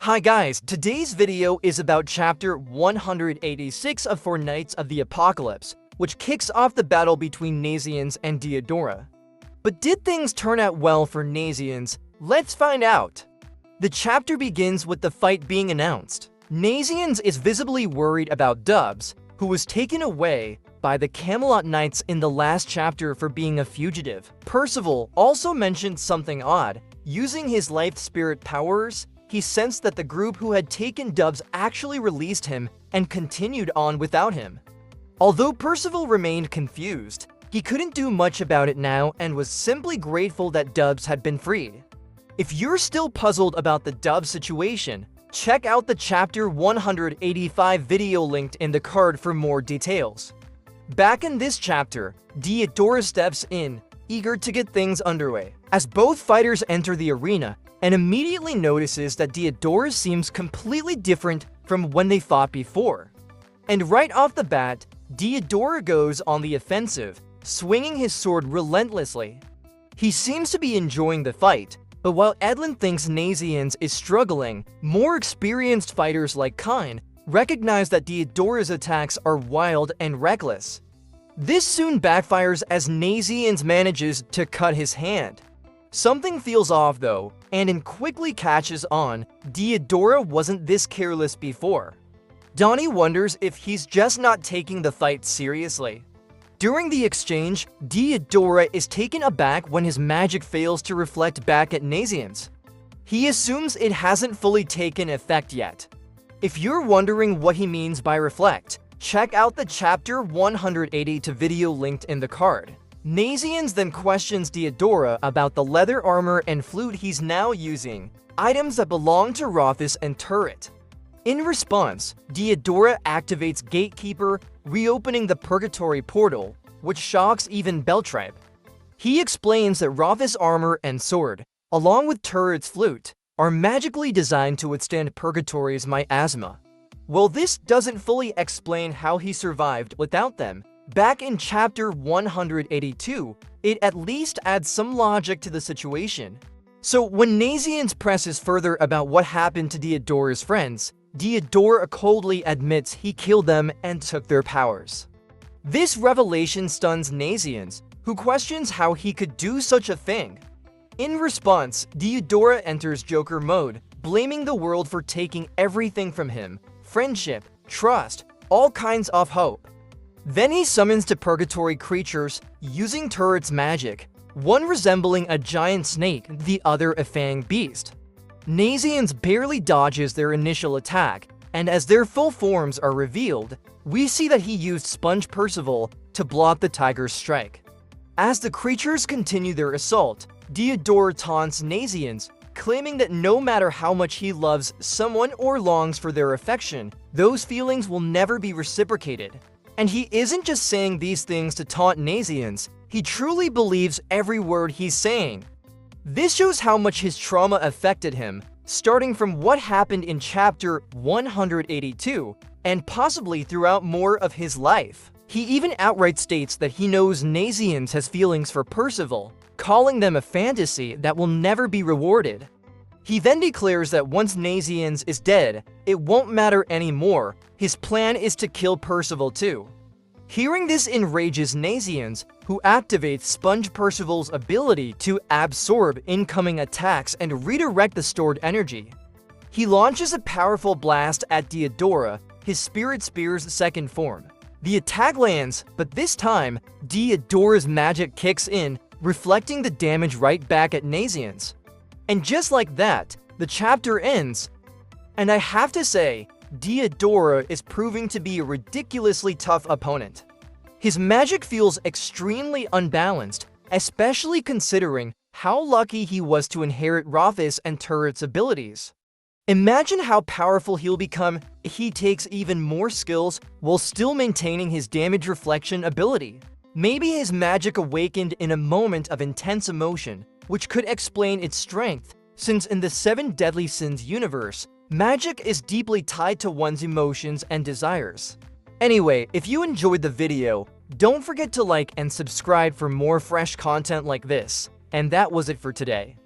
Hi guys, today's video is about chapter 186 of Four Nights of the Apocalypse, which kicks off the battle between Nasiens and Diodora. But did things turn out well for Nasiens? Let's find out! The chapter begins with the fight being announced. Nasiens is visibly worried about Dubs, who was taken away by the Camelot Knights in the last chapter for being a fugitive. Percival also mentioned something odd. Using his life spirit powers, he sensed that the group who had taken Dubs actually released him and continued on without him. Although Percival remained confused, he couldn't do much about it now and was simply grateful that Dubs had been freed. If you're still puzzled about the Dubs situation, check out the chapter 185 video linked in the card for more details. Back in this chapter, Diodora steps in, eager to get things underway, as both fighters enter the arena and immediately notices that Diodora seems completely different from when they fought before. And right off the bat, Diodora goes on the offensive, swinging his sword relentlessly. He seems to be enjoying the fight, but while Edlin thinks Nasiens is struggling, more experienced fighters like Kine recognize that Diodora's attacks are wild and reckless. This soon backfires as Nasiens manages to cut his hand. Something feels off though, and quickly catches on. Diodora wasn't this careless before. Donnie wonders if he's just not taking the fight seriously. During the exchange, Diodora is taken aback when his magic fails to reflect back at Nasiens. He assumes it hasn't fully taken effect yet. If you're wondering what he means by reflect, check out the chapter 180 video linked in the card. Nasiens then questions Diodora about the leather armor and flute he's now using, items that belong to Rothus and Turret. In response, Diodora activates Gatekeeper, reopening the Purgatory portal, which shocks even Beltripe. He explains that Rothus' armor and sword, along with Turret's flute, are magically designed to withstand Purgatory's miasma. While this doesn't fully explain how he survived without them, back in chapter 182, it at least adds some logic to the situation. So when Nasiens presses further about what happened to Diodora's friends, Diodora coldly admits he killed them and took their powers. This revelation stuns Nasiens, who questions how he could do such a thing. In response, Diodora enters Joker mode, blaming the world for taking everything from him: friendship, trust, all kinds of hope. Then he summons to Purgatory creatures using Turret's magic, one resembling a giant snake, the other a fanged beast. Nasiens barely dodges their initial attack, and as their full forms are revealed, we see that he used Sponge Percival to block the tiger's strike. As the creatures continue their assault, Diodora taunts Nasiens, claiming that no matter how much he loves someone or longs for their affection, those feelings will never be reciprocated. And he isn't just saying these things to taunt Nasiens, he truly believes every word he's saying. This shows how much his trauma affected him, starting from what happened in chapter 182, and possibly throughout more of his life. He even outright states that he knows Nasiens has feelings for Percival, calling them a fantasy that will never be rewarded. He then declares that once Nasiens is dead, it won't matter anymore. His plan is to kill Percival too. Hearing this enrages Nasiens, who activates Sponge Percival's ability to absorb incoming attacks and redirect the stored energy. He launches a powerful blast at Diodora, his Spirit Spear's second form. The attack lands, but this time, Diodora's magic kicks in, reflecting the damage right back at Nasiens. And just like that, the chapter ends. And I have to say, Diodora is proving to be a ridiculously tough opponent. His magic feels extremely unbalanced, especially considering how lucky he was to inherit Rothus and Turret's abilities. Imagine how powerful he'll become if he takes even more skills while still maintaining his damage reflection ability. Maybe his magic awakened in a moment of intense emotion, which could explain its strength, since in the Seven Deadly Sins universe, magic is deeply tied to one's emotions and desires. Anyway, if you enjoyed the video, don't forget to like and subscribe for more fresh content like this. And that was it for today.